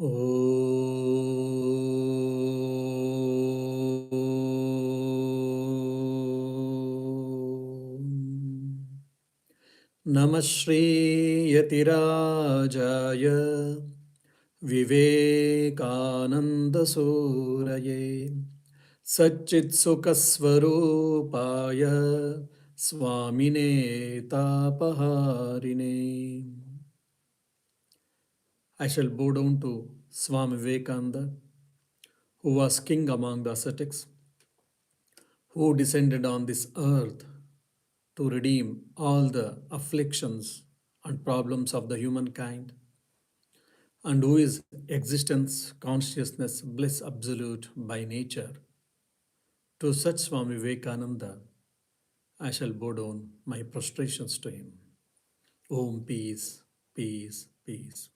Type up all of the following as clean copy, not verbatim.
Namah Shri Yatirajaya Vivekananda Suraye Satchit Sukaswarupaya Swamine Tapaharine. I shall bow down to Swami Vivekananda, who was king among the ascetics, who descended on this earth to redeem all the afflictions and problems of the humankind, and who is existence, consciousness, bliss absolute by nature. To such Swami Vivekananda, I shall bow down my prostrations to him. Om peace, peace, peace.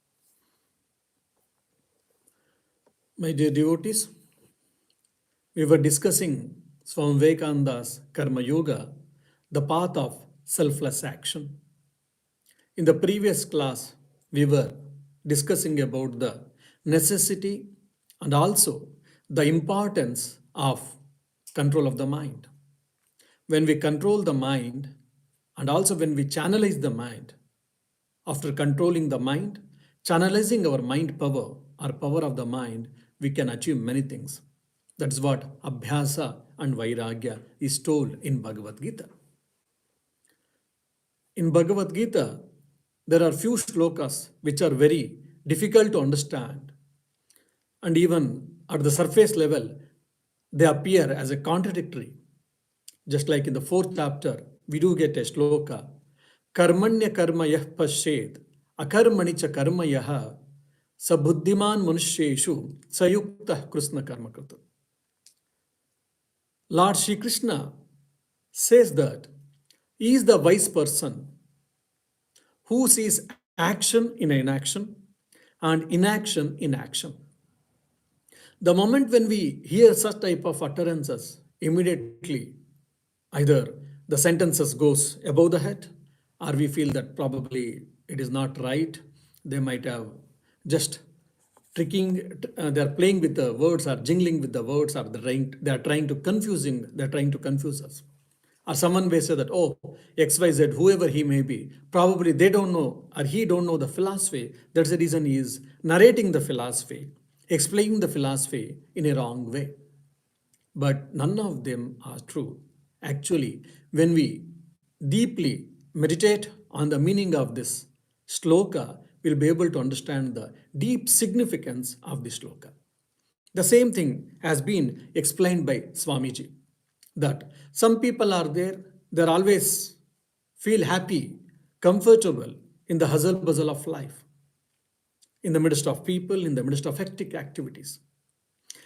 My dear devotees, we were discussing Swami Vivekananda's Karma Yoga, the path of selfless action. In the previous class, we were discussing about the necessity and also the importance of control of the mind. When we control the mind and also when we channelize the mind, after controlling the mind, channelizing our mind power or power of the mind, we can achieve many things. That's what Abhyasa and Vairagya is told in Bhagavad Gita. In Bhagavad Gita, there are few shlokas which are very difficult to understand, and even at the surface level, they appear as a contradictory. Just like in the fourth chapter, we do get a shloka, Karmanya karma yah pashed, akarmani cha karma yaha, sabuddhiman manusheshu, sayukta krishna karma krita. Lord Shri Krishna says that he is the wise person who sees action in inaction and inaction in action. The moment when we hear such type of utterances, immediately either the sentences goes above the head or we feel that probably it is not right. They might have just they're playing with the words or jingling with the words, or they're trying to confuse us. Or someone may say that, oh, XYZ, whoever he may be, probably they don't know or he don't know the philosophy. That's the reason he is narrating the philosophy, explaining the philosophy in a wrong way. But none of them are true. Actually, when we deeply meditate on the meaning of this shloka, we'll be able to understand the deep significance of this shloka. The same thing has been explained by Swamiji, that some people are there, they're always feel happy, comfortable in the hustle bustle of life, in the midst of people, in the midst of hectic activities.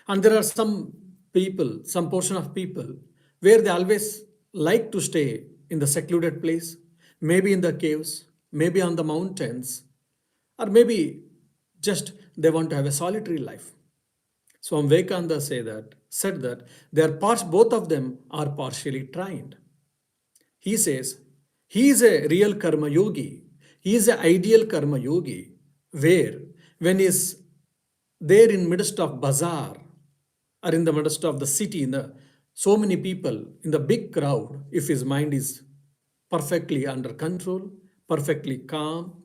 And there are some people, some portion of people, where they always like to stay in the secluded place, maybe in the caves, maybe on the mountains, or maybe just they want to have a solitary life. Swami Vivekananda said that both of them are partially trained. He says he is a real karma yogi. He is an ideal karma yogi, where when he is there in midst of bazaar or in the midst of the city, in the so many people, in the big crowd, if his mind is perfectly under control, perfectly calm,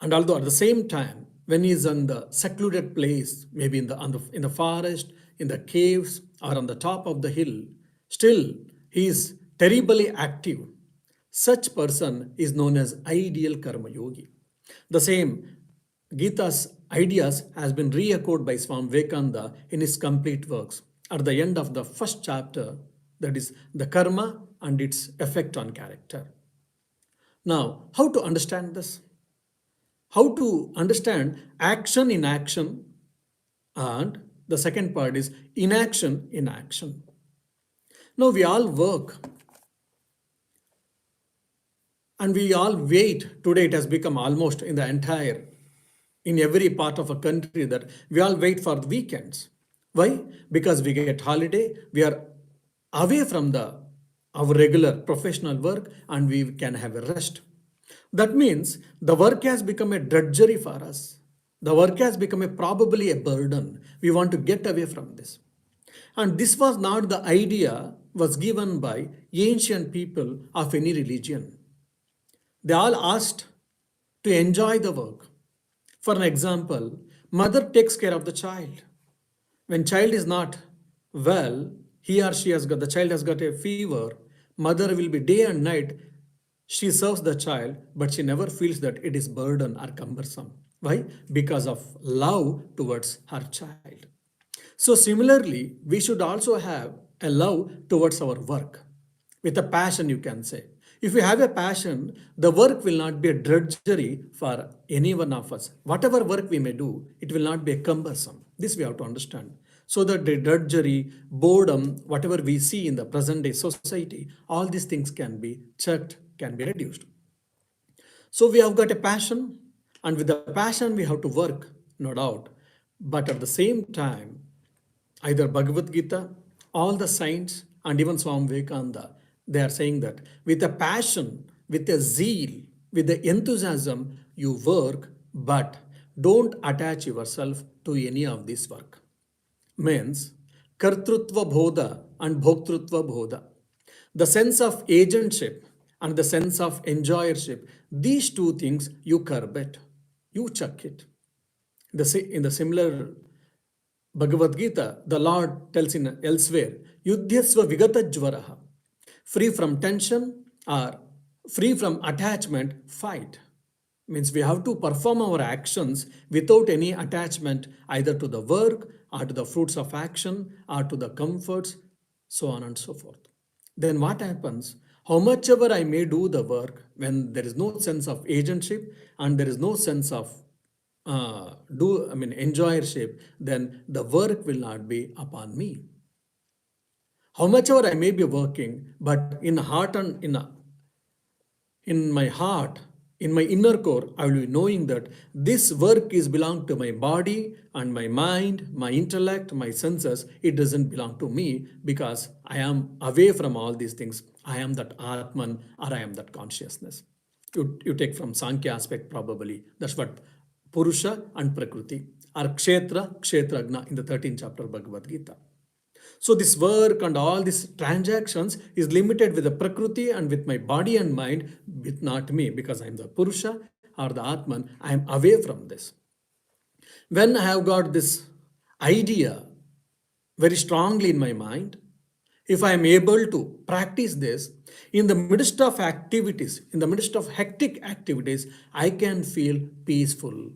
and although at the same time, when he is in the secluded place, maybe in the forest, in the caves, or on the top of the hill, still he is terribly active. Such person is known as ideal karma yogi. The same Gita's ideas has been re-echoed by Swami Vivekananda in his complete works. At the end of the first chapter, that is the karma and its effect on character. Now, how to understand this? How to understand action in action, and the second part is inaction in action. Now we all work and we all wait. Today it has become almost in every part of a country that we all wait for the weekends. Why? Because we get holiday, we are away from our regular professional work and we can have a rest. That means the work has become a drudgery for us. The work has become probably a burden. We want to get away from this. And this was not the idea was given by ancient people of any religion. They all asked to enjoy the work. For an example, mother takes care of the child. When child is not well, he or she has got the child has got a fever, mother will be day and night, she serves the child, but she never feels that it is burden or cumbersome. Why? Because of love towards her child. So similarly, we should also have a love towards our work with a passion, you can say. If we have a passion, the work will not be a drudgery for any one of us. Whatever work we may do, it will not be a cumbersome. This we have to understand. So that the drudgery, boredom, whatever we see in the present day society, all these things can be checked, can be reduced. So we have got a passion, and with the passion we have to work, no doubt. But at the same time, either Bhagavad Gita, all the saints, and even Swami Vivekananda, they are saying that with a passion, with a zeal, with the enthusiasm, you work, but don't attach yourself to any of this work. Means Kartrutva Bodha and Bhoktrutva Bodha. The sense of agentship and the sense of enjoyership, these two things you curb it, you chuck it. In the similar Bhagavad Gita, the Lord tells in elsewhere, Yudhyasva Vigata Jvaraha, free from tension or free from attachment, fight. Means we have to perform our actions without any attachment either to the work or to the fruits of action or to the comforts, so on and so forth. Then what happens? How much ever I may do the work, when there is no sense of agentship and there is no sense of enjoyership, then the work will not be upon me. How much ever I may be working, but in heart and in my heart, in my inner core, I will be knowing that this work is belong to my body and my mind, my intellect, my senses. It doesn't belong to me because I am away from all these things. I am that Atman or I am that consciousness. You take from Sankhya aspect probably. That's what Purusha and Prakriti are Kshetra, Kshetragna in the 13th chapter of Bhagavad Gita. So this work and all these transactions is limited with the Prakriti and with my body and mind, with not me, because I am the Purusha or the Atman. I am away from this. When I have got this idea very strongly in my mind, if I am able to practice this, in the midst of activities, in the midst of hectic activities, I can feel peaceful.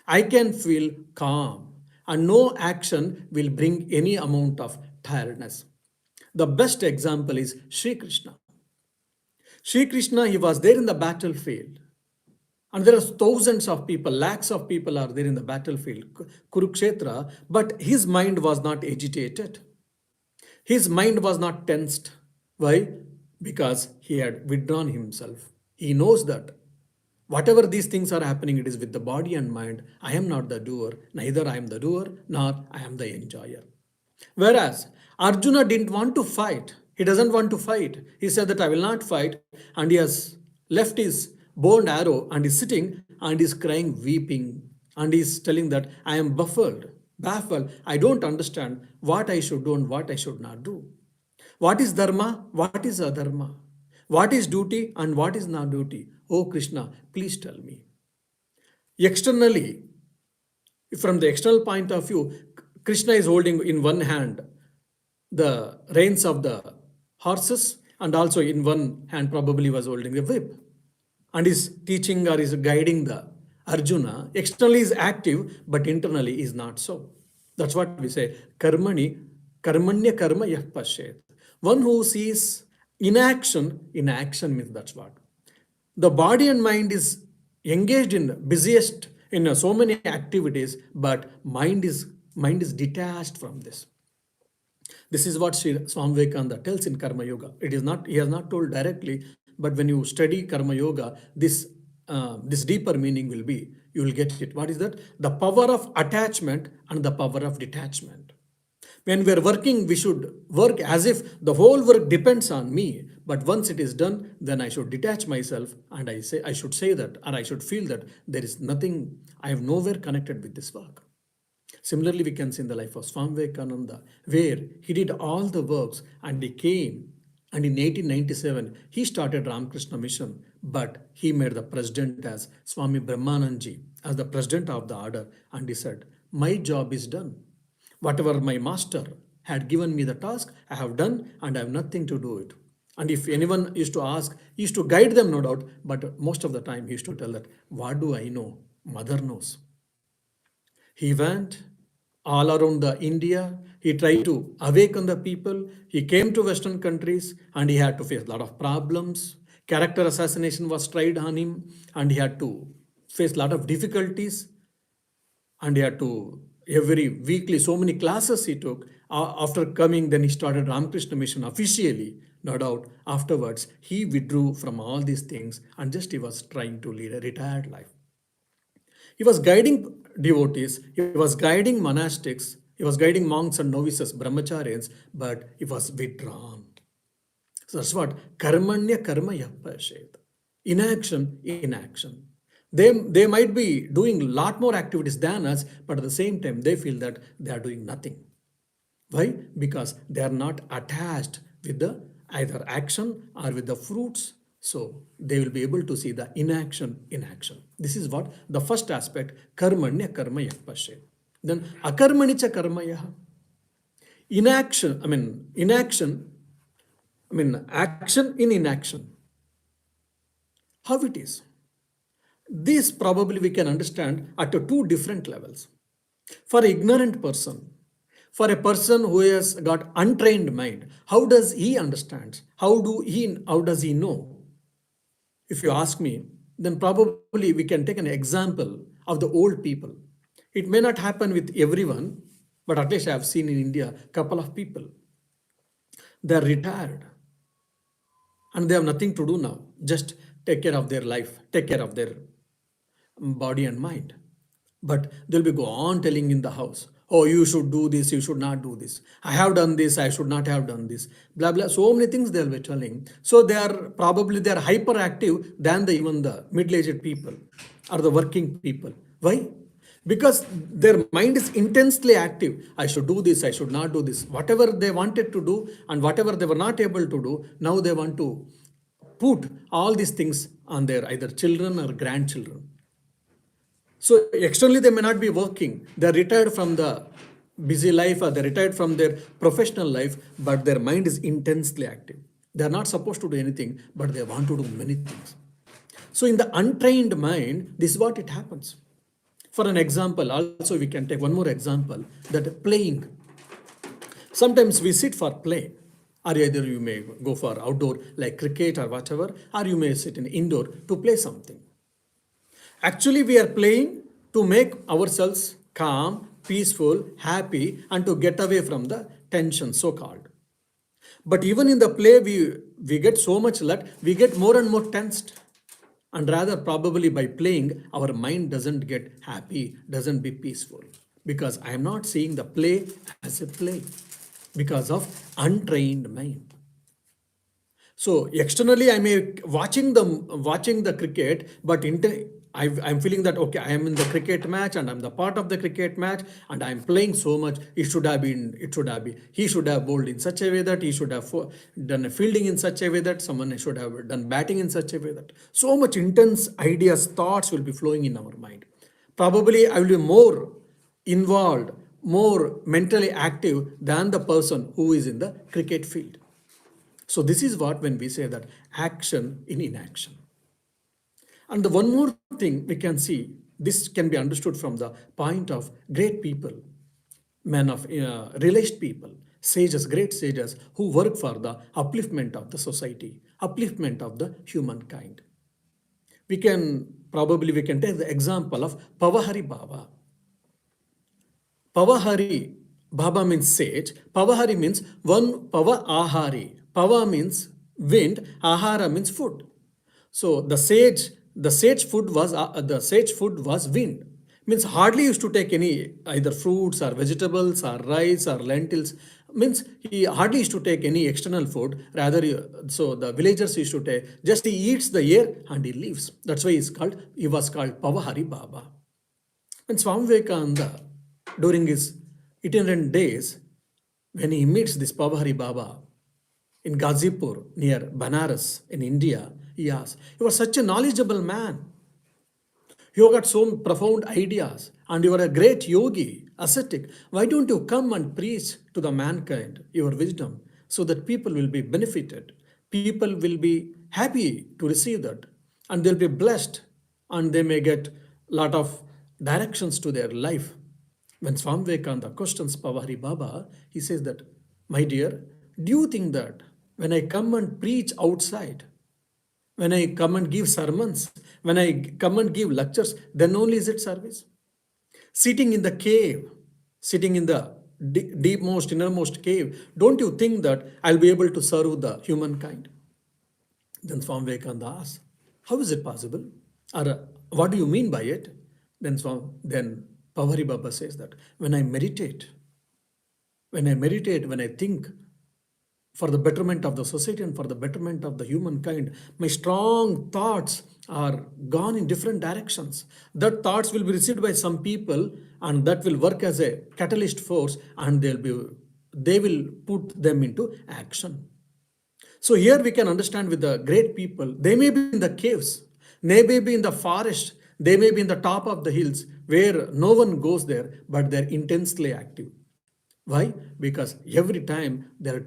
I can feel calm. And no action will bring any amount of tiredness. The best example is Sri Krishna. Sri Krishna, he was there in the battlefield. And there are thousands of people, lakhs of people are there in the battlefield, Kurukshetra, but his mind was not agitated. His mind was not tensed. Why? Because he had withdrawn himself. He knows that whatever these things are happening, it is with the body and mind. I am not the doer. Neither I am the doer, nor I am the enjoyer. Whereas Arjuna didn't want to fight. He doesn't want to fight. He said that I will not fight. And he has left his bow and arrow and is sitting and is crying, weeping. And he is telling that I am baffled. I don't understand what I should do and what I should not do. What is dharma? What is adharma? What is duty and what is not duty? Oh Krishna, please tell me. Externally, from the external point of view, Krishna is holding in one hand the reins of the horses and also in one hand probably was holding the whip and is teaching or is guiding the Arjuna. Externally is active but internally is not so. That's what we say, karmanya karma yah pashet. One who sees in action means that's what. The body and mind is engaged in busiest in so many activities, but mind is detached from this. This is what Swami Vivekananda tells in Karma Yoga. It is not, he has not told directly, but when you study Karma Yoga, this deeper meaning will be, you will get it. What is that? The power of attachment and the power of detachment. When we are working, we should work as if the whole work depends on me, But once it is done, then I should detach myself and I should say that, or I should feel that there is nothing, I have nowhere connected with this work. Similarly, we can see in the life of Swami Vivekananda, where he did all the works and he came, and in 1897 he started Ramakrishna Mission, but he made the president as Swami Brahmananji, as the president of the order, and he said, my job is done. Whatever my master had given me the task, I have done and I have nothing to do it. And if anyone used to ask, he used to guide them, no doubt, but most of the time he used to tell that, what do I know? Mother knows. He went all around the India. He tried to awaken the people. He came to Western countries and he had to face a lot of problems. Character assassination was tried on him and he had to face a lot of difficulties. And he had to, every weekly, so many classes he took. After coming, then he started Ramakrishna Mission officially. No doubt, afterwards, he withdrew from all these things and just he was trying to lead a retired life. He was guiding devotees, he was guiding monastics, he was guiding monks and novices, brahmacharyas, but he was withdrawn. So that's what karmanya karma yapashet. Inaction, inaction. They might be doing a lot more activities than us, but at the same time, they feel that they are doing nothing. Why? Because they are not attached with the either action or with the fruits. So they will be able to see the inaction in action. This is what the first aspect, karmanya karma yapashe. Then akarmanicha karmaya. Action in inaction. How it is? This probably we can understand at two different levels. For an ignorant person, for a person who has got untrained mind, how does he understand? How does he know? If you ask me, then probably we can take an example of the old people. It may not happen with everyone, but at least I have seen in India a couple of people. They are retired and they have nothing to do now. Just take care of their life, take care of their body and mind. But they'll be go on telling in the house, oh, you should do this, you should not do this. I have done this, I should not have done this. Blah, blah. So many things they'll be telling. So they are hyperactive than even the middle-aged people or the working people. Why? Because their mind is intensely active. I should do this, I should not do this. Whatever they wanted to do and whatever they were not able to do, now they want to put all these things on their either children or grandchildren. So externally they may not be working. They're retired from the busy life or they're retired from their professional life, but their mind is intensely active. They're not supposed to do anything, but they want to do many things. So in the untrained mind, this is what it happens. For an example, also we can take one more example, that playing. Sometimes we sit for play, or either you may go for outdoor like cricket or whatever, or you may sit in indoor to play something. Actually, we are playing to make ourselves calm, peaceful, happy, and to get away from the tension, so-called. But even in the play, we get so much luck, we get more and more tensed. And rather, probably by playing, our mind doesn't get happy, doesn't be peaceful. Because I am not seeing the play as a play. Because of untrained mind. So externally, I may watching the cricket, but I'm feeling that, okay, I am in the cricket match and I'm the part of the cricket match and I'm playing so much. He should have bowled in such a way that he should have done a fielding in such a way that someone should have done batting in such a way that so much intense ideas, thoughts will be flowing in our mind. Probably I will be more involved, more mentally active than the person who is in the cricket field. So this is what when we say that action in inaction. And the one more thing we can see, this can be understood from the point of great people, men of realized people, sages, great sages who work for the upliftment of the society, upliftment of the humankind. We can take the example of Pavahari Baba. Pavahari Baba means sage. Pavahari means one Pava Ahari. Pava means wind, Ahara means food. So the sage food was wind. Means hardly used to take any either fruits or vegetables or rice or lentils. Means he hardly used to take any external food. Rather, so the villagers used to take, just he eats the air and he leaves. That's why he was called Pavahari Baba. And Swami Vivekananda, during his itinerant days, when he meets this Pavahari Baba in Gazipur near Banaras in India, he asks, "You are such a knowledgeable man. You got so profound ideas, and you are a great yogi, ascetic. Why don't you come and preach to the mankind your wisdom so that people will be benefited? People will be happy to receive that, and they'll be blessed, and they may get lot of directions to their life." When Swami Vivekananda questions Pawari Baba, he says that, "My dear, do you think that when I come and preach outside, when I come and give sermons, when I come and give lectures, then only is it service? Sitting in the cave, sitting in the deepmost, innermost cave, don't you think that I'll be able to serve the humankind?" Then Swami Vivekananda asks, "How is it possible? Or what do you mean by it?" Then Pawari Baba says that, when I think for the betterment of the society and for the betterment of the humankind, my strong thoughts are gone in different directions. That thoughts will be received by some people, and that will work as a catalyst force, and they will put them into action. So here we can understand with the great people, they may be in the caves, they may be in the forest, they may be in the top of the hills where no one goes there, but they're intensely active. Why? Because every time they're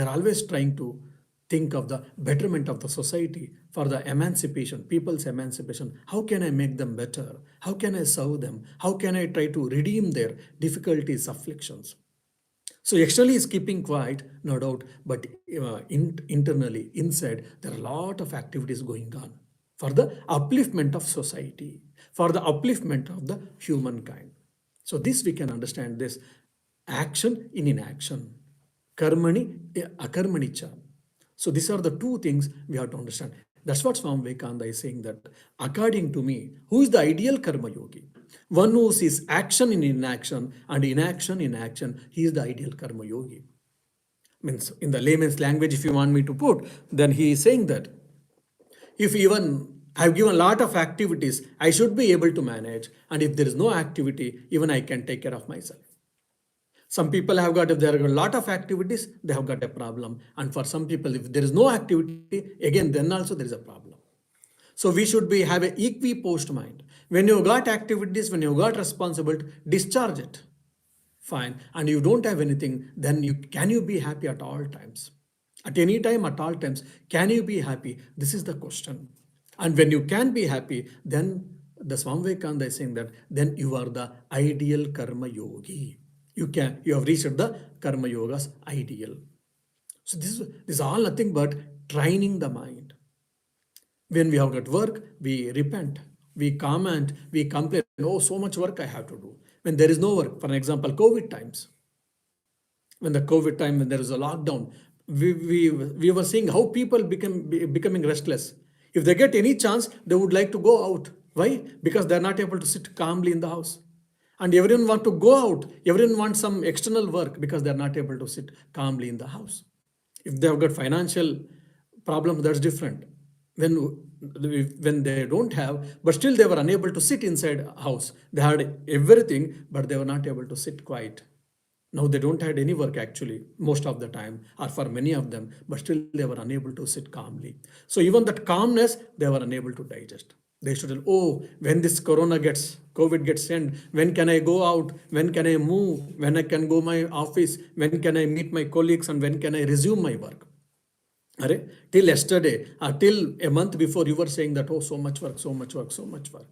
always trying to think of the betterment of the society for the emancipation, people's emancipation. How can I make them better? How can I serve them? How can I try to redeem their difficulties, afflictions? So externally is keeping quiet, no doubt, but internally, inside, there are a lot of activities going on for the upliftment of society, for the upliftment of the humankind. So this we can understand this action in inaction, karmani akarmanicha. So these are the two things we have to understand. That's what Swami Vivekananda is saying, that according to me, who is the ideal karma yogi? One who sees action in inaction and inaction in action, he is the ideal karma yogi. Means in the layman's language, if you want me to put, then he is saying that if even I've given a lot of activities, I should be able to manage. And if there is no activity, even I can take care of myself. Some people have got, if there are a lot of activities, they have got a problem. And for some people, if there is no activity, again, then also there is a problem. So we should have an equipost mind. When you got activities, when you got responsibility, discharge it. Fine. And you don't have anything, then can you be happy at all times? At any time, at all times, can you be happy? This is the question. And when you can be happy, then the Swami Vivekananda is saying that then you are the ideal karma yogi. You have reached the karma yoga's ideal. So this is all nothing but training the mind. When we have got work, we repent, we comment, we complain, oh, so much work I have to do. When there is no work, for example, COVID times, when there is a lockdown, we were seeing how people becoming restless. If they get any chance, they would like to go out. Why? Because they're not able to sit calmly in the house. And everyone want to go out. Everyone wants some external work because they're not able to sit calmly in the house. If they have got financial problem, that's different. When they don't have, but still they were unable to sit inside a house. They had everything, but they were not able to sit quiet. Now they don't have any work actually, most of the time, or for many of them, but still they were unable to sit calmly. So even that calmness, they were unable to digest. They should tell, oh, when this COVID gets end, when can I go out? When can I move? When I can go my office? When can I meet my colleagues? And when can I resume my work? Till yesterday, or till a month before, you were saying that, oh, so much work, so much work, so much work.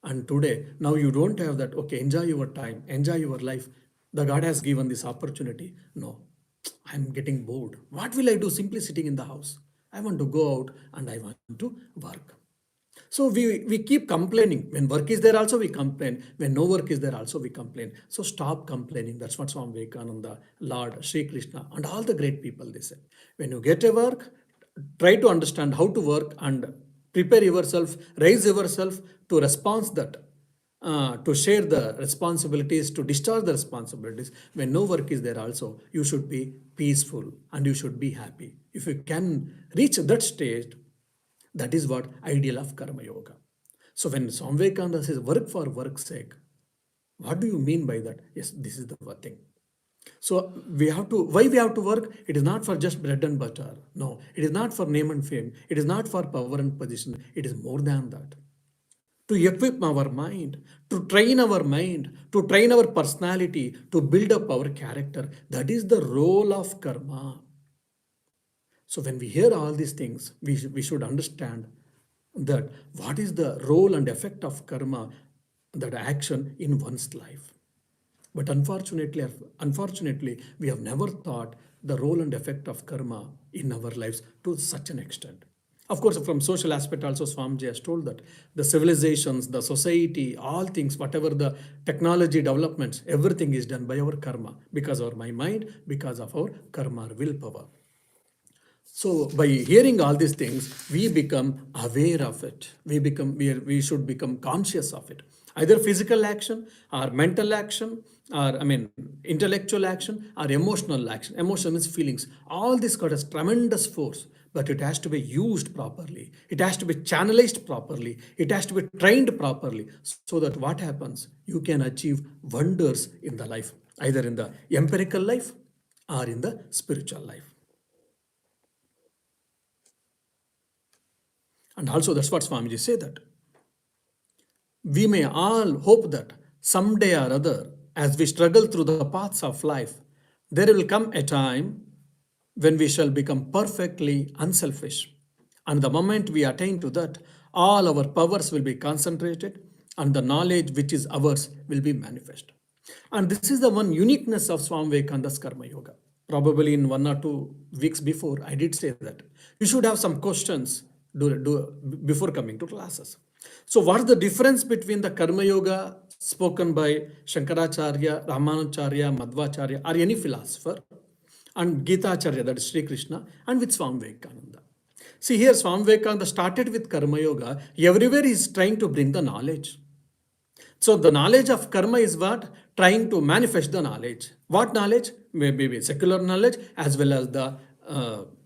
And today, now you don't have that. Okay, enjoy your time, enjoy your life. The God has given this opportunity. No, I'm getting bored. What will I do simply sitting in the house? I want to go out and I want to work. So we keep complaining. When work is there also we complain. When no work is there also we complain. So stop complaining. That's what Swami Vivekananda, Lord, Sri Krishna and all the great people, they say. When you get a work, try to understand how to work and prepare yourself, raise yourself to respond that. to share the responsibilities, to discharge the responsibilities. When no work is there, also, you should be peaceful and you should be happy. If you can reach that stage, that is what ideal of karma yoga. So when Swami Vivekananda says work for work's sake, what do you mean by that? Yes, this is the thing. So we have to, why we have to work? It is not for just bread and butter. No, it is not for name and fame. It is not for power and position. It is more than that. To equip our mind, to train our personality, to build up our character. That is the role of karma. So when we hear all these things, we should understand that what is the role and effect of karma, that action in one's life. But unfortunately, we have never thought the role and effect of karma in our lives to such an extent. Of course, from social aspect also, Swamiji has told that the civilizations, the society, all things, whatever the technology developments, everything is done by our karma, because of my mind, because of our karma, willpower. So by hearing all these things, we become aware of it. We should become conscious of it. Either physical action or mental action, or intellectual action or emotional action. Emotion is feelings. All this got a tremendous force, but it has to be used properly. It has to be channelized properly. It has to be trained properly, so that what happens? You can achieve wonders in the life, either in the empirical life or in the spiritual life. And also that's what Swamiji said, that we may all hope that someday or other, as we struggle through the paths of life, there will come a time when we shall become perfectly unselfish. And the moment we attain to that, all our powers will be concentrated and the knowledge which is ours will be manifest. And this is the one uniqueness of Swami Vivekananda's Karma Yoga. Probably in 1 or 2 weeks before, I did say that you should have some questions before coming to classes. So what's the difference between the Karma Yoga spoken by Shankaracharya, Ramanujacharya, Madhvacharya, or any philosopher, and Gita Acharya, that is Sri Krishna, and with Swami Vivekananda? See, here Swami Vivekananda started with Karma Yoga. Everywhere he is trying to bring the knowledge. So the knowledge of karma is what? Trying to manifest the knowledge. What knowledge? Maybe secular knowledge as well as the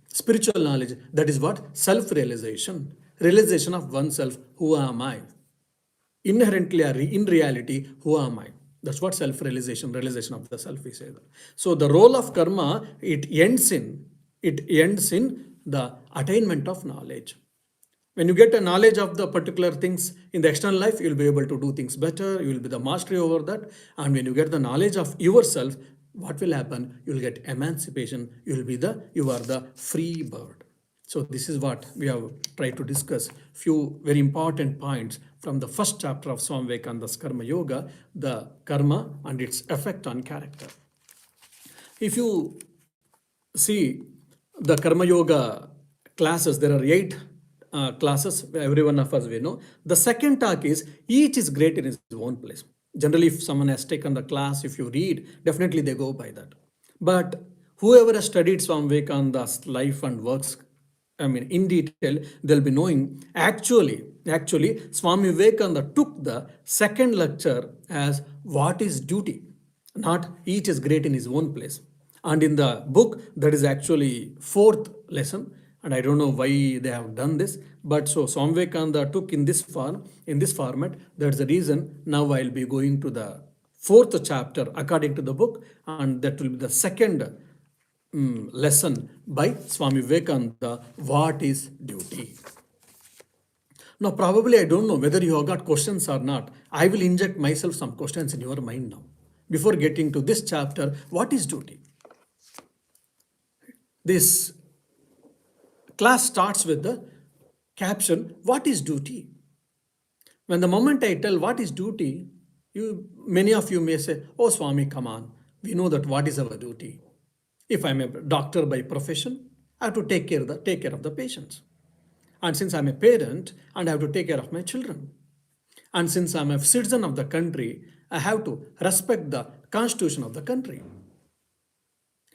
spiritual knowledge. That is what? Self-realization. Realization of oneself. Who am I? Inherently or in reality, who am I? That's what self-realization, realization of the self is. So the role of karma, it ends in the attainment of knowledge. When you get a knowledge of the particular things in the external life, you'll be able to do things better. You will be the mastery over that. And when you get the knowledge of yourself, what will happen? You'll get emancipation. You are the free bird. So this is what we have tried to discuss. Few very important points from the first chapter of Swami Vivekananda's Karma Yoga, the karma and its effect on character. If you see the Karma Yoga classes, there are 8 classes, every one of us we know. The second talk is, each is great in his own place. Generally, if someone has taken the class, if you read, definitely they go by that. But whoever has studied Swami Vivekananda's life and works, in detail, they'll be knowing actually, Swami Vivekananda took the second lecture as what is duty, not each is great in his own place. And in the book, that is actually 4th lesson. And I don't know why they have done this, but so Swami Vivekananda took in this format. That's the reason now I'll be going to the 4th chapter according to the book, and that will be the second lesson by Swami Vivekananda, what is duty. Now, probably I don't know whether you have got questions or not. I will inject myself some questions in your mind now. Before getting to this chapter, what is duty? This class starts with the caption, what is duty? When the moment I tell what is duty, many of you may say, oh Swami, come on, we know that what is our duty. If I'm a doctor by profession, I have to take care of the patients. And since I'm a parent, and I have to take care of my children. And since I'm a citizen of the country, I have to respect the constitution of the country.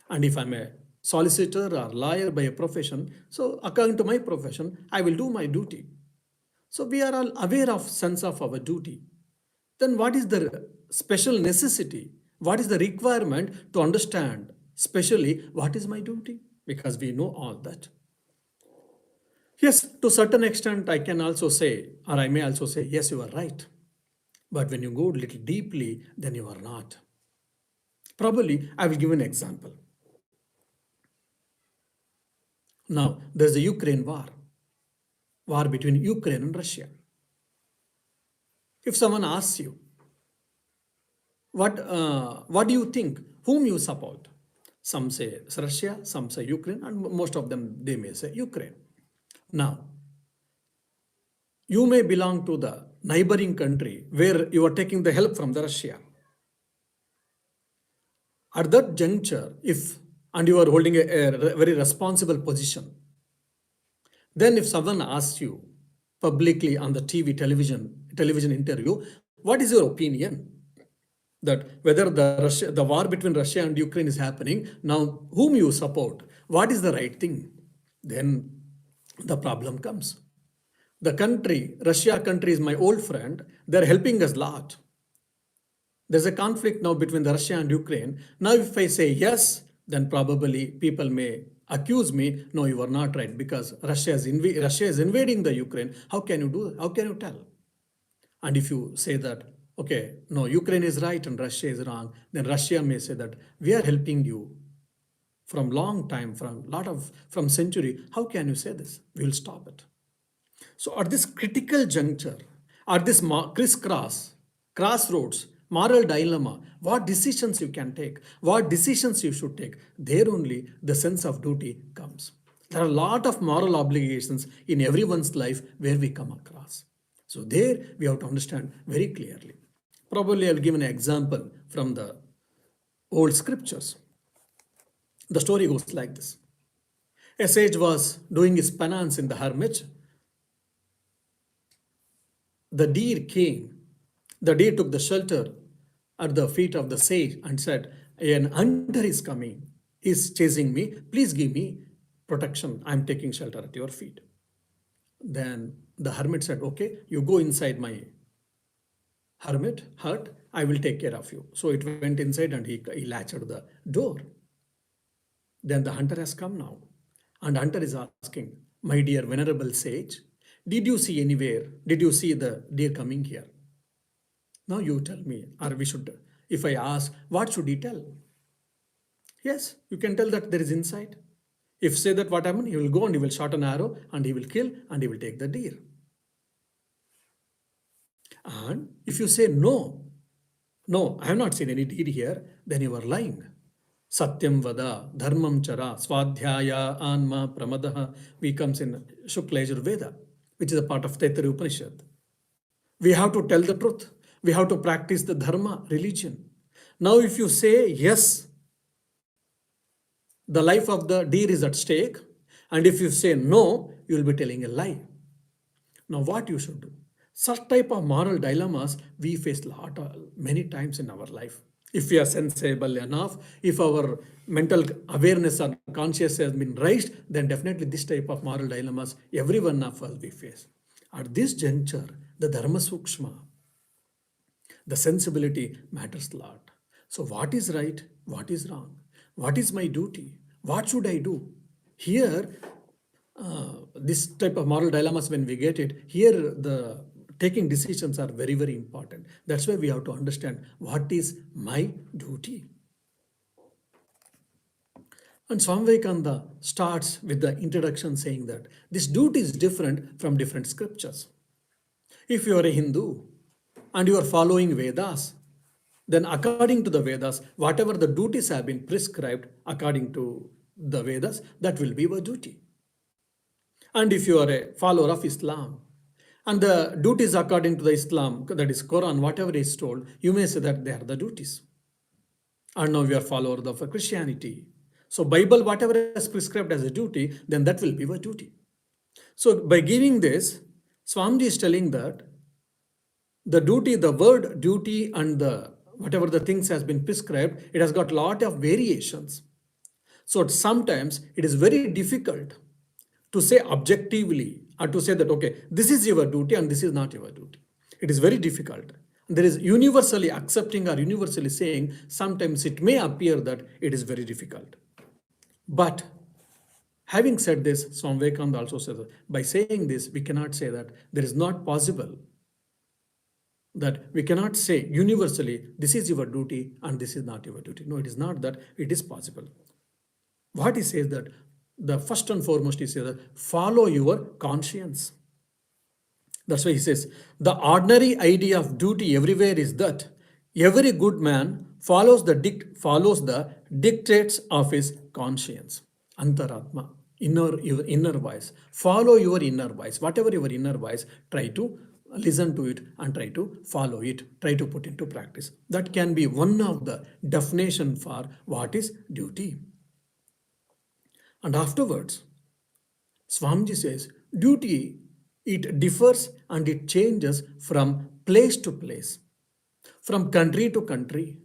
And if I'm a solicitor or lawyer by a profession, so according to my profession, I will do my duty. So we are all aware of sense of our duty. then what is the special necessity? What is the requirement to understand, especially what is my duty? Because we know all that. Yes, to certain extent, I can also say, or I may also say, yes, you are right. But when you go a little deeply, then you are not. Probably, I will give an example. Now, there's the Ukraine war between Ukraine and Russia. If someone asks you, what do you think? Whom you support? Some say Russia, some say Ukraine, and most of them they may say Ukraine. Now, you may belong to the neighboring country where you are taking the help from the Russia. At that juncture, if and you are holding a very responsible position, then if someone asks you publicly on the television interview, what is your opinion? That whether the war between Russia and Ukraine is happening, now whom you support, what is the right thing? Then the problem comes. The country, Russia country is my old friend, they're helping us a lot. There's a conflict now between the Russia and Ukraine. Now, if I say yes, then probably people may accuse me, no, you are not right because Russia is invading the Ukraine. How can you do it? How can you tell? And if you say that, okay, no, Ukraine is right and Russia is wrong, then Russia may say that we are helping you from long time, from century. How can you say this? We will stop it. So at this critical juncture, at this crossroads, moral dilemma, what decisions you can take, what decisions you should take, there only the sense of duty comes. There are a lot of moral obligations in everyone's life where we come across. So there we have to understand very clearly. Probably I'll give an example from the old scriptures. The story goes like this. A sage was doing his penance in the hermitage. The deer came. The deer took the shelter at the feet of the sage and said, an hunter is coming. He's chasing me. Please give me protection. I'm taking shelter at your feet. Then the hermit said, okay, you go inside my hut. I will take care of you. So it went inside and he latched the door. Then the hunter has come now. And hunter is asking, my dear venerable sage, did you see anywhere? Did you see the deer coming here? Now you tell me, or we should, if I ask, what should he tell? Yes, you can tell that there is insight. If say that what happened, he will go and he will shoot an arrow and he will kill and he will take the deer. And if you say no, I have not seen any deer here, then you are lying. Satyam vada, dharmam chara, swadhyaya, anma, pramadaha, we comes in Shukla Yajurveda, which is a part of Taittiriya Upanishad. We have to tell the truth. We have to practice the dharma, religion. Now, if you say yes, the life of the deer is at stake. And if you say no, you will be telling a lie. Now, what you should do? Such type of moral dilemmas we face many times in our life. If we are sensible enough, if our mental awareness and consciousness has been raised, then definitely this type of moral dilemmas, every one of us we face. At this juncture, the dharma sukshma, the sensibility matters a lot. So what is right? What is wrong? What is my duty? What should I do? Here, this type of moral dilemmas, when we get it, here the taking decisions are very, very important. That's why we have to understand what is my duty. And Swami Vivekananda starts with the introduction saying that this duty is different from different scriptures. If you are a Hindu and you are following Vedas, then according to the Vedas, whatever the duties have been prescribed according to the Vedas, that will be your duty. And if you are a follower of Islam, and the duties according to the Islam, that is Quran, whatever is told, you may say that they are the duties. And now we are followers of Christianity. So Bible, whatever is prescribed as a duty, then that will be your duty. So by giving this, Swamiji is telling that the duty, the word duty and the whatever the things has been prescribed, it has got a lot of variations. So sometimes it is very difficult to say objectively or to say that, okay, this is your duty and this is not your duty. It is very difficult. There is universally accepting or universally saying, sometimes it may appear that it is very difficult. But having said this, Swami Vivekananda also says that by saying this, we cannot say that there is not possible, that we cannot say universally, this is your duty and this is not your duty. No, it is not that, it is possible. What he says that the first and foremost, he says that follow your conscience. That's why he says the ordinary idea of duty everywhere is that every good man follows the dictates of his conscience. Antaratma, your inner voice. Follow your inner voice. Whatever your inner voice, try to listen to it and try to follow it. Try to put into practice. That can be one of the definition for what is duty. And afterwards, Swamiji says, duty, it differs and it changes from place to place, from country to country,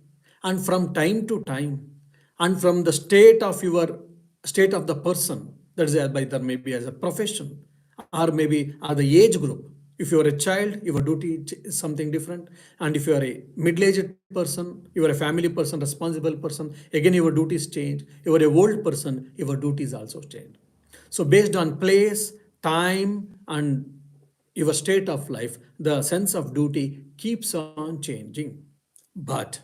and from time to time, and from the state of the person. That is either maybe as a profession, or maybe as the age group. If you are a child, your duty is something different. And if you are a middle-aged person, you are a family person, responsible person, again your duties change. You are a old person, your duties also change. So based on place, time, and your state of life, the sense of duty keeps on changing. But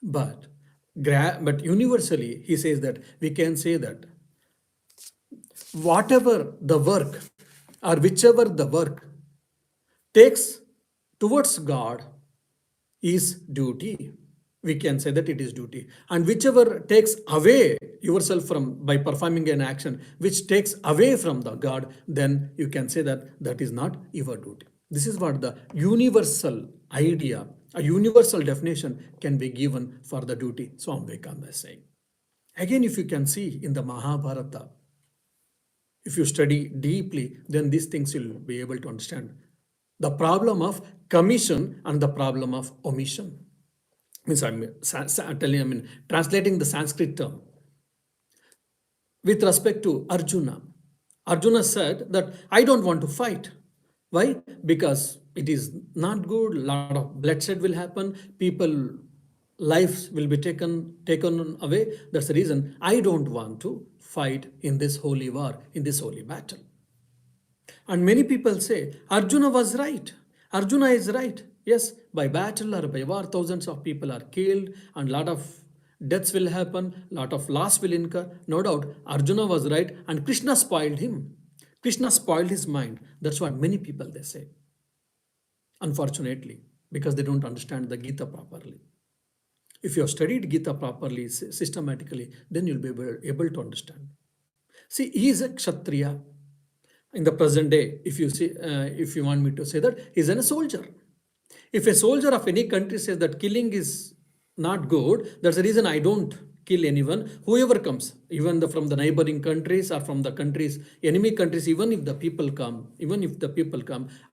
but but universally, he says that we can say that whatever the work or whichever the work takes towards God is duty. We can say that it is duty. And whichever takes away yourself from by performing an action which takes away from the God, then you can say that that is not your duty. This is what the universal idea, a universal definition can be given for the duty, Swami Vivekananda is saying. Again, if you can see in the Mahabharata, if you study deeply, then these things you'll be able to understand. The problem of commission and the problem of omission. Means translating the Sanskrit term. With respect to Arjuna, Arjuna said that I don't want to fight. Why? Because it is not good, a lot of bloodshed will happen, people lives will be taken away. That's the reason I don't want to fight in this holy war, in this holy battle. And many people say Arjuna was right. Arjuna is right. Yes, by battle or by war, thousands of people are killed and lot of deaths will happen, lot of loss will incur. No doubt, Arjuna was right and Krishna spoiled him. Krishna spoiled his mind. That's what many people they say. Unfortunately, because they don't understand the Gita properly. If you have studied Gita properly, systematically, then you'll be able to understand. See, he is a Kshatriya. In the present day, if you see, if you want me to say that, he's a soldier. If a soldier of any country says that killing is not good, that's the reason I don't kill anyone, whoever comes, even from the neighboring countries or from the countries, enemy countries, even if the people come,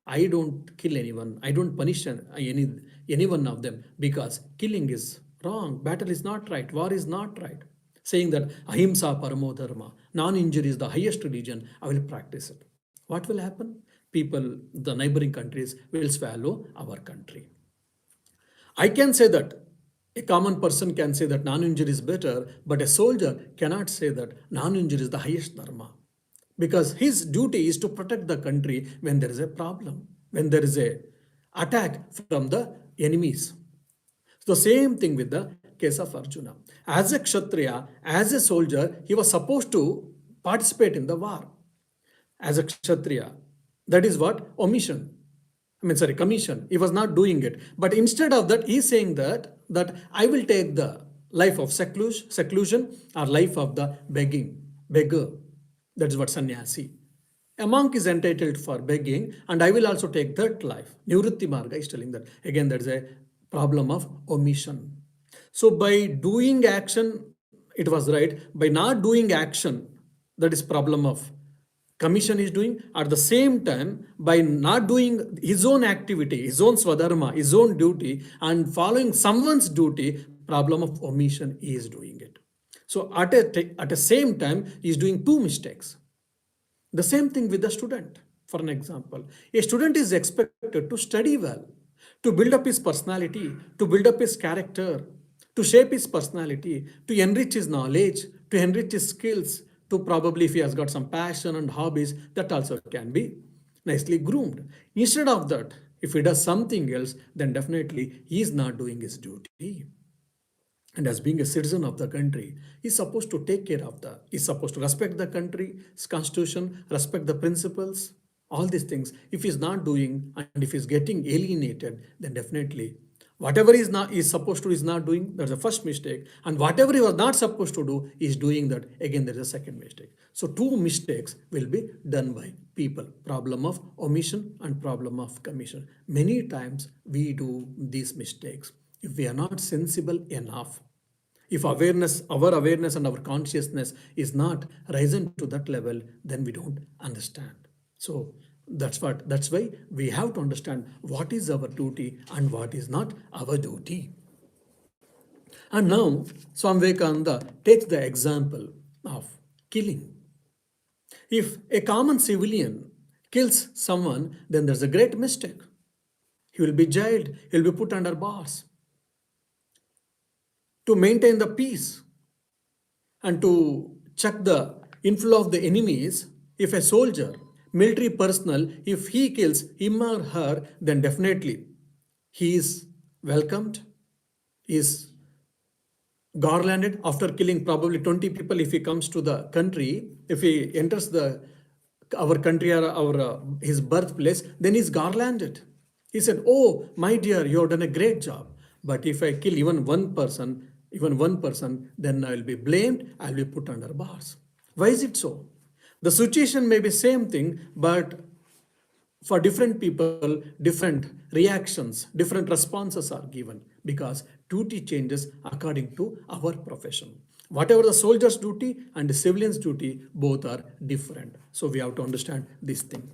I don't kill anyone, I don't punish any one of them, because killing is wrong, battle is not right, war is not right. Saying that ahimsa paramo dharma, non-injury is the highest religion, I will practice it. What will happen? People, the neighboring countries will swallow our country. I can say that a common person can say that non-injury is better, but a soldier cannot say that non-injury is the highest dharma. Because his duty is to protect the country when there is a problem, when there is a attack from the enemies. The same thing with the case of Arjuna. As a Kshatriya, as a soldier, he was supposed to participate in the war. As a Kshatriya, that is what? Omission. Commission. He was not doing it. But instead of that, he is saying that I will take the life of seclusion or life of the beggar. That is what sannyasi. A monk is entitled for begging, and I will also take that life. Nivritti Marga is telling that. Again, there is a problem of omission. So by doing action, it was right. By not doing action, that is problem of commission is doing. At the same time, by not doing his own activity, his own swadharma, his own duty, and following someone's duty, problem of omission is doing it. So at the same time, he is doing two mistakes. The same thing with the student. For an example, a student is expected to study well, to build up his personality, to build up his character, to shape his personality, to enrich his knowledge, to enrich his skills, to probably if he has got some passion and hobbies, that also can be nicely groomed. Instead of that, if he does something else, then definitely he is not doing his duty. And as being a citizen of the country, he's supposed to take care of the, he's supposed to respect the country's constitution, respect the principles, all these things. If he's not doing and if he's getting alienated, then definitely whatever is supposed to is not doing, that's the first mistake. And whatever he was not supposed to do is doing that, again there is a second mistake. So two mistakes will be done by people: problem of omission and problem of commission. Many times we do these mistakes if we are not sensible enough, if our awareness and our consciousness is not risen to that level, then we don't understand. So that's why we have to understand what is our duty and what is not our duty. And now Swami Vivekananda takes the example of killing. If a common civilian kills someone, then there's a great mistake. He will be jailed, he will be put under bars. To maintain the peace and to check the inflow of the enemies, if a soldier, military personnel, if he kills him or her, then definitely he is welcomed, is garlanded after killing probably 20 people. If he comes to the country, if he enters the our country or our his birthplace, then he's garlanded. He said, "Oh, my dear, you have done a great job. But if I kill even one person, then I will be blamed. I will be put under bars." Why is it so? The situation may be same thing, but for different people, different reactions, different responses are given because duty changes according to our profession. Whatever the soldier's duty and the civilian's duty, both are different. So we have to understand this thing.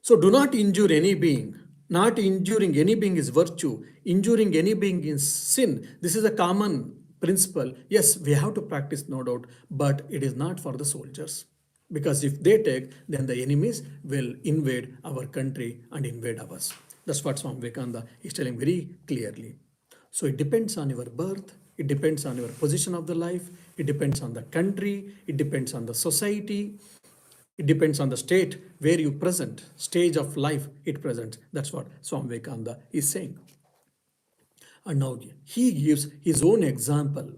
So do not injure any being. Not injuring any being is virtue. Injuring any being is sin. This is a common principle. Yes, we have to practice, no doubt, but it is not for the soldiers. Because if they take, then the enemies will invade our country and invade ours. That's what Swami Vivekananda is telling very clearly. So it depends on your birth, it depends on your position of the life, it depends on the country, it depends on the society, it depends on the state where you present, stage of life it presents. That's what Swami Vivekananda is saying. And now he gives his own example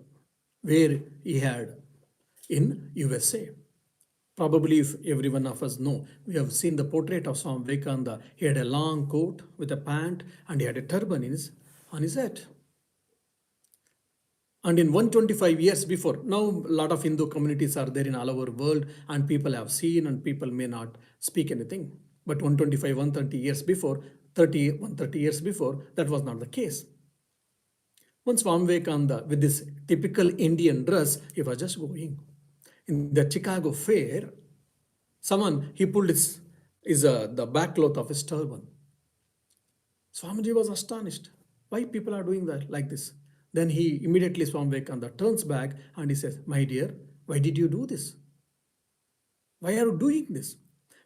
where he had in USA. Probably if every one of us know, we have seen the portrait of Swami Vivekananda. He had a long coat with a pant and he had a turban on his head. And in 125 years before, now a lot of Hindu communities are there in all over the world and people have seen and people may not speak anything. But 125, 130 years before, 130 years before, that was not the case. Once Swami Vivekananda, with this typical Indian dress, he was just going. In the Chicago fair, he pulled the back cloth of his turban. Swamiji was astonished. Why people are doing that like this? Then he immediately, Swami Vivekananda, turns back and he says, "My dear, why did you do this? Why are you doing this?"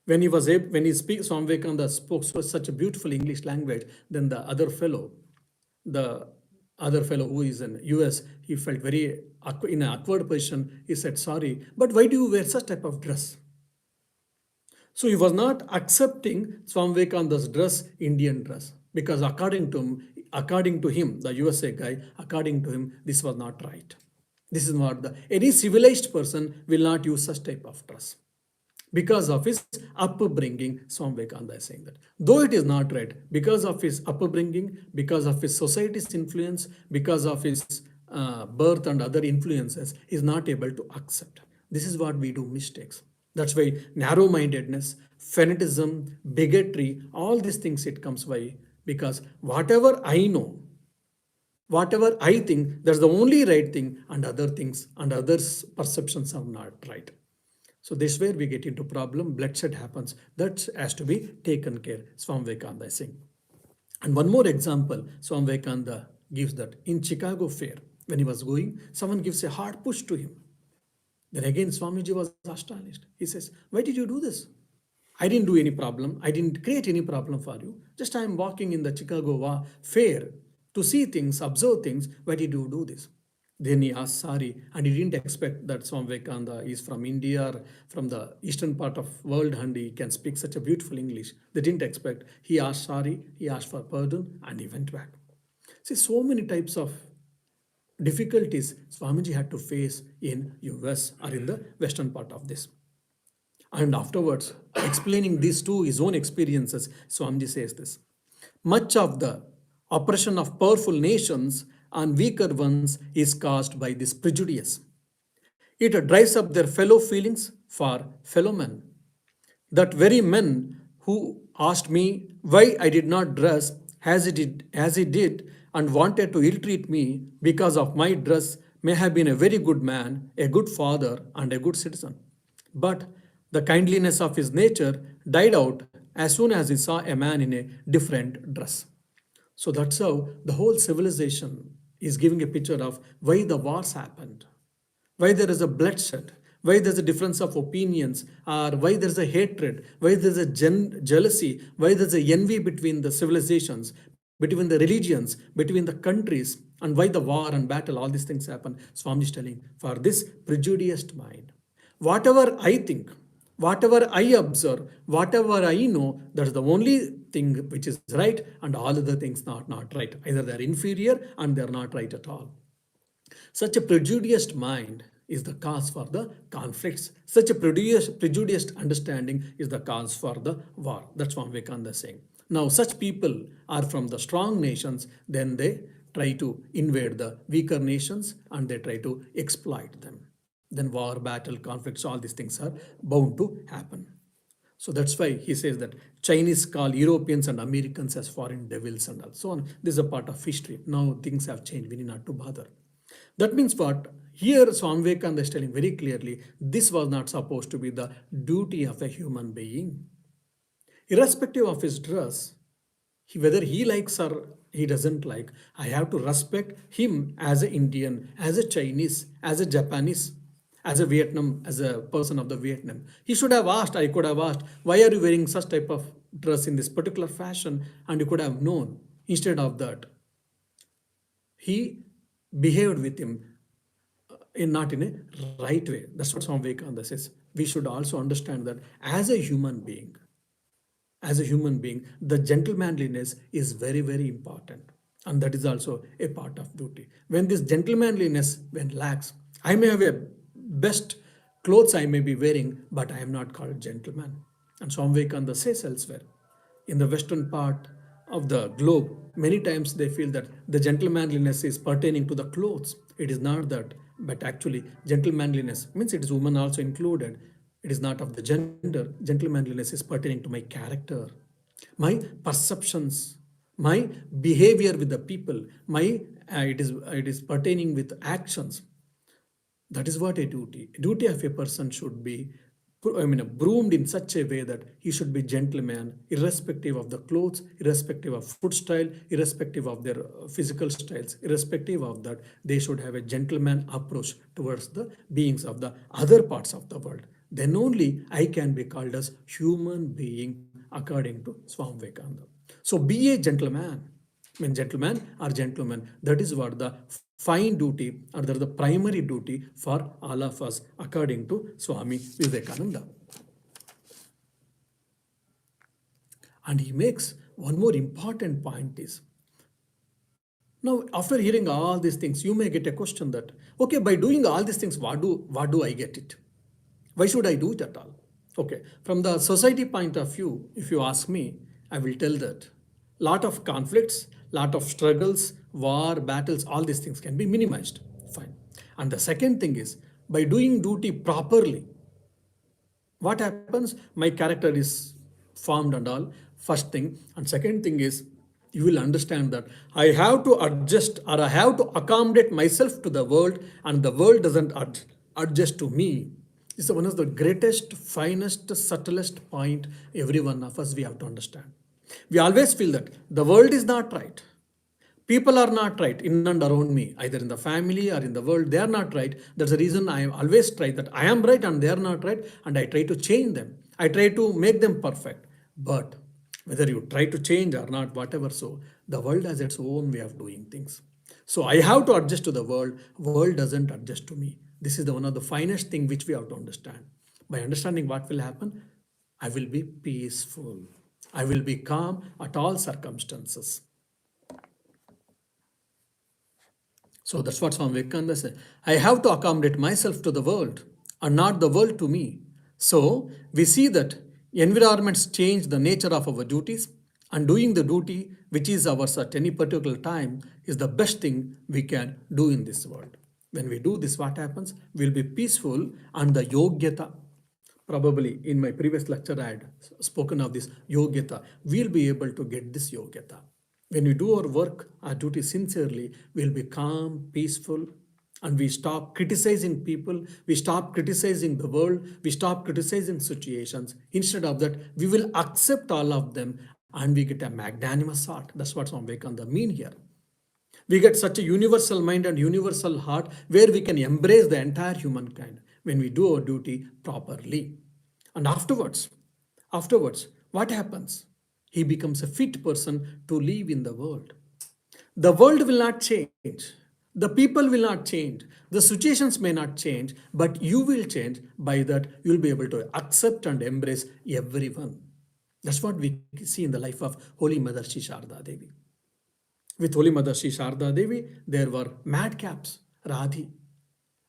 When Swami Vivekananda spoke such a beautiful English language, then the other fellow who is in US, he felt very in an awkward position. He said, "Sorry, but why do you wear such type of dress?" So he was not accepting Swami Vivekananda's dress, Indian dress, because according to him, the USA guy, according to him, this was not right. This is not any civilized person will not use such type of dress. Because of his upbringing, Swami Vivekananda is saying that. Though it is not right, because of his upbringing, because of his society's influence, because of his birth and other influences, he is not able to accept. This is what we do mistakes. That's why narrow-mindedness, fanatism, bigotry, all these things it comes by. Because whatever I know, whatever I think, that's the only right thing, and other things and others' perceptions are not right. So this is where we get into problem, bloodshed happens. That has to be taken care, Swami Vivekananda is saying. And one more example, Swami Vivekananda gives that in Chicago fair, when he was going, someone gives a hard push to him. Then again, Swamiji was astonished. He says, "Why did you do this?" I didn't do any problem. I didn't create any problem for you. Just I am walking in the Chicago fair to see things, observe things. Why did you do this? Then he asked sorry, and he didn't expect that Swami Vivekananda is from India or from the eastern part of world, and he can speak such a beautiful English. They didn't expect. He asked sorry, he asked for pardon, and he went back. See, so many types of difficulties Swamiji had to face in US or in the western part of this. And afterwards, explaining this to his own experiences, Swamiji says this: much of the oppression of powerful nations on weaker ones is caused by this prejudice. It dries up their fellow feelings for fellow men. That very men who asked me why I did not dress as he did and wanted to ill treat me because of my dress may have been a very good man, a good father, and a good citizen. But the kindliness of his nature died out as soon as he saw a man in a different dress. So that's how the whole civilization is giving a picture of why the wars happened, why there is a bloodshed, why there's a difference of opinions, or why there's a hatred, why there's a jealousy, why there's a envy between the civilizations, between the religions, between the countries, and why the war and battle, all these things happen. Swami is telling, for this prejudiced mind, whatever I think, whatever I observe, whatever I know, that's the only thing which is right, and all other things not right. Either they're inferior and they're not right at all. Such a prejudiced mind is the cause for the conflicts. Such a prejudiced understanding is the cause for the war. That's what Vivekananda is saying. Now, such people are from the strong nations, then they try to invade the weaker nations and they try to exploit them. Then war, battle, conflicts, all these things are bound to happen. So that's why he says that Chinese call Europeans and Americans as foreign devils and so on. This is a part of history. Now things have changed. We need not to bother. That means what? Here Swami Vivekananda is telling very clearly, this was not supposed to be the duty of a human being. Irrespective of his dress, whether he likes or he doesn't like, I have to respect him as an Indian, as a Chinese, as a Japanese, as a Vietnam, as a person of the Vietnam. He should have asked, I could have asked, why are you wearing such type of dress in this particular fashion? And you could have known. Instead of that, he behaved with him not in a right way. That's what Swami Vivekananda says. We should also understand that as a human being, the gentlemanliness is very, very important. And that is also a part of duty. When this gentlemanliness, when lacks, I may have a best clothes I may be wearing, but I am not called gentleman. And Swami Vivekananda says elsewhere, in the western part of the globe, many times they feel that the gentlemanliness is pertaining to the clothes. It is not that, but actually gentlemanliness means it is women also included. It is not of the gender. Gentlemanliness is pertaining to my character, my perceptions, my behavior with the people, my it is pertaining with actions. That is what a duty of a person should be, groomed in such a way that he should be gentleman, irrespective of the clothes, irrespective of food style, irrespective of their physical styles, irrespective of that, they should have a gentleman approach towards the beings of the other parts of the world. Then only I can be called as human being according to Swami Vivekananda. So be a gentleman. When gentleman or gentleman, that is what the fine duty or the primary duty for all of us according to Swami Vivekananda. And he makes one more important point is, now after hearing all these things, you may get a question that, okay, by doing all these things, what do I get it? Why should I do it at all? Okay, from the society point of view, if you ask me, I will tell that lot of conflicts, lot of struggles, war, battles, all these things can be minimized. Fine. And the second thing is, by doing duty properly, what happens? My character is formed and all, first thing. And second thing is, you will understand that I have to adjust or I have to accommodate myself to the world and the world doesn't adjust to me. It's one of the greatest, finest, subtlest point every one of us we have to understand. We always feel that the world is not right. People are not right in and around me, either in the family or in the world, they are not right. That's the reason I always try that I am right and they are not right, and I try to change them. I try to make them perfect. But whether you try to change or not, whatever, so the world has its own way of doing things. So I have to adjust to the world. World doesn't adjust to me. This is the one of the finest thing which we have to understand. By understanding what will happen, I will be peaceful. I will be calm at all circumstances. So that's what Swami Vivekananda said. I have to accommodate myself to the world and not the world to me. So we see that environments change the nature of our duties, and doing the duty which is ours at any particular time is the best thing we can do in this world. When we do this, what happens? We'll be peaceful, and the yogyata, probably in my previous lecture I had spoken of this yogyata, we'll be able to get this yogyata. When we do our work, our duty sincerely, we'll be calm, peaceful, and we stop criticizing people, we stop criticizing the world, we stop criticizing situations. Instead of that, we will accept all of them and we get a magnanimous heart. That's what Swami Vivekananda mean here. We get such a universal mind and universal heart where we can embrace the entire humankind when we do our duty properly. And afterwards, what happens? He becomes a fit person to live in the world. The world will not change. The people will not change. The situations may not change, but you will change. By that, you'll be able to accept and embrace everyone. That's what we see in the life of Holy Mother Sri Sharda Devi. With Holy Mother Sri Sharda Devi, there were madcaps, Radhi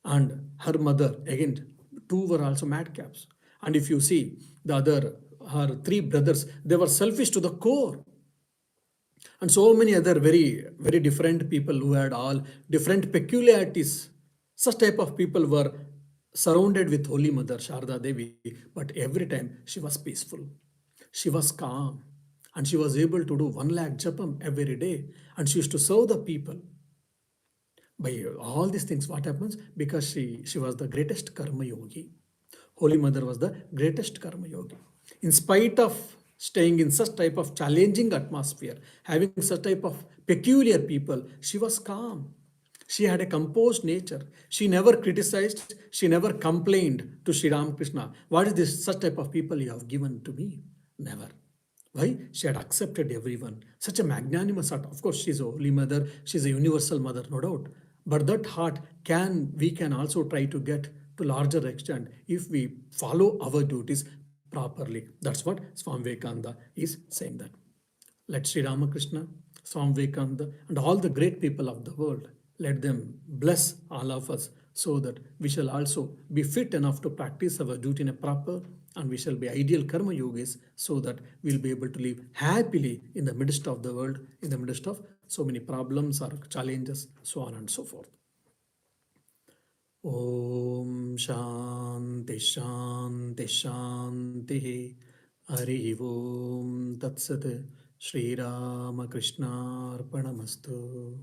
and her mother. Again, two were also madcaps. And if you see the other, her three brothers, they were selfish to the core. And so many other very different people who had all different peculiarities. Such type of people were surrounded with Holy Mother Sharda Devi, but every time she was peaceful. She was calm and she was able to do 1 lakh japam every day, and she used to serve the people. By all these things, what happens? Because she was the greatest karma yogi. Holy Mother was the greatest karma yogi. In spite of staying in such type of challenging atmosphere, having such type of peculiar people, she was calm. She had a composed nature. She never criticized, she never complained to Sri Ramakrishna. What is this such type of people you have given to me? Never. Why? She had accepted everyone. Such a magnanimous heart. Of course, she's a holy mother, she's a universal mother, no doubt. But that heart we can also try to get to larger extent if we follow our duties properly. That's what Swami Vivekananda is saying that. Let Sri Ramakrishna, Swami Vivekananda, and all the great people of the world, let them bless all of us so that we shall also be fit enough to practice our duty in a proper, and we shall be ideal karma yogis so that we'll be able to live happily in the midst of the world, in the midst of so many problems or challenges, so on and so forth. Om Shanti Shanti Shanti. Hari Om Tat Sat. Shri Ramakrishna Arpanamastu.